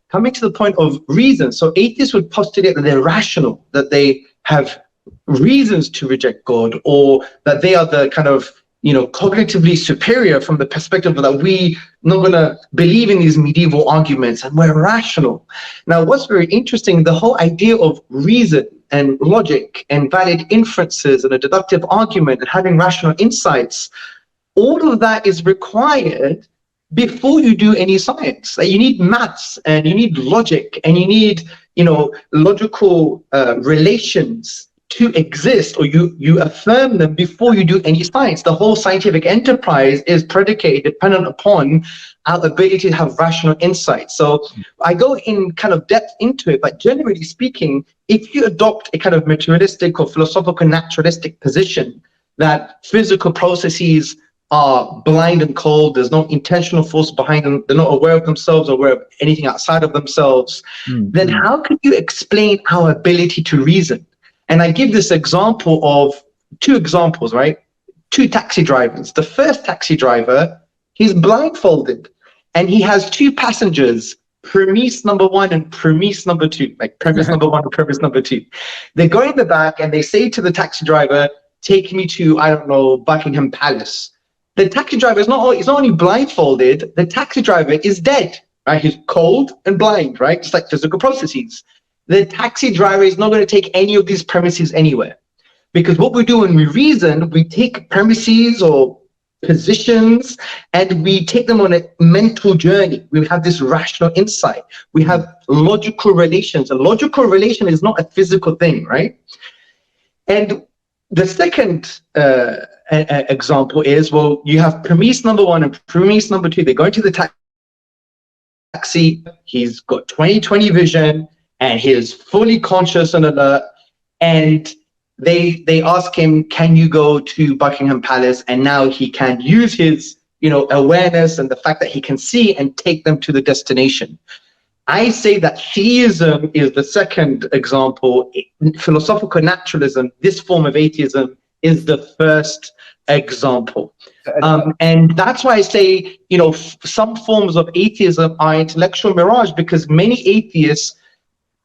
coming to the point of reason. So atheists would postulate that they're rational, that they have reasons to reject God, or that they are the kind of, cognitively superior from the perspective that we not going to believe in these medieval arguments and we're rational. Now, what's very interesting, the whole idea of reason and logic and valid inferences and a deductive argument and having rational insights, all of that is required before you do any science. Like, you need maths and you need logic and you need, logical relations to exist, or you affirm them before you do any science. The whole scientific enterprise is predicated, dependent upon our ability to have rational insight. So I go in kind of depth into it, but generally speaking, if you adopt a kind of materialistic or philosophical naturalistic position that physical processes are blind and cold, there's no intentional force behind them, they're not aware of themselves or aware of anything outside of themselves, then how can you explain our ability to reason? And I give this example of two examples, right? Two taxi drivers. The first taxi driver, he's blindfolded and he has two passengers, premise number one and premise number two, like premise number one and premise number two. They go in the back and they say to the taxi driver, take me to, I don't know, Buckingham Palace. The taxi driver is not only blindfolded, the taxi driver is dead, right? He's cold and blind, right? Just like physical processes. The taxi driver is not going to take any of these premises anywhere. Because what we do when we reason, we take premises or positions and we take them on a mental journey. We have this rational insight. We have logical relations. A logical relation is not a physical thing, right? And the second example is, well, you have premise number one and premise number two. They go into the taxi. He's got 20/20 vision and he is fully conscious and alert. And they ask him, can you go to Buckingham Palace? And now he can use his, awareness and the fact that he can see and take them to the destination. I say that theism is the second example. Philosophical naturalism, this form of atheism, is the first example. And that's why I say, some forms of atheism are intellectual mirage, because many atheists,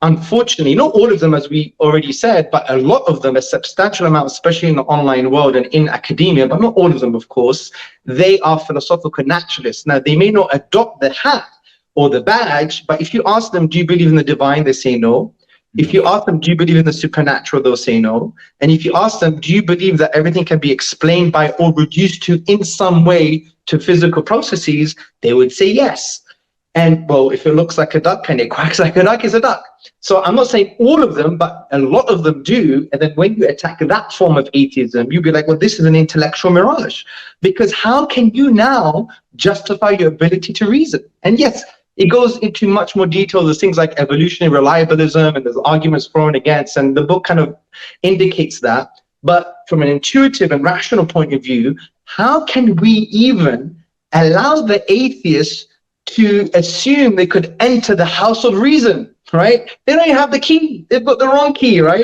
unfortunately, not all of them, as we already said, but a lot of them, a substantial amount, especially in the online world and in academia, but not all of them, of course, they are philosophical naturalists. Now, they may not adopt the hat or the badge, but if you ask them, do you believe in the divine? They say no. If you ask them, do you believe in the supernatural? They'll say no. And if you ask them, do you believe that everything can be explained by or reduced to in some way to physical processes? They would say yes. And well, if it looks like a duck and it quacks like a duck, it's a duck. So I'm not saying all of them, but a lot of them do. And then when you attack that form of atheism, you'll be like, well, this is an intellectual mirage. Because how can you now justify your ability to reason? And yes, it goes into much more detail. There's things like evolutionary reliabilism and there's arguments for and against. And the book kind of indicates that. But from an intuitive and rational point of view, how can we even allow the atheists to assume they could enter the house of reason, right? They don't even have the key. They've got the wrong key, right?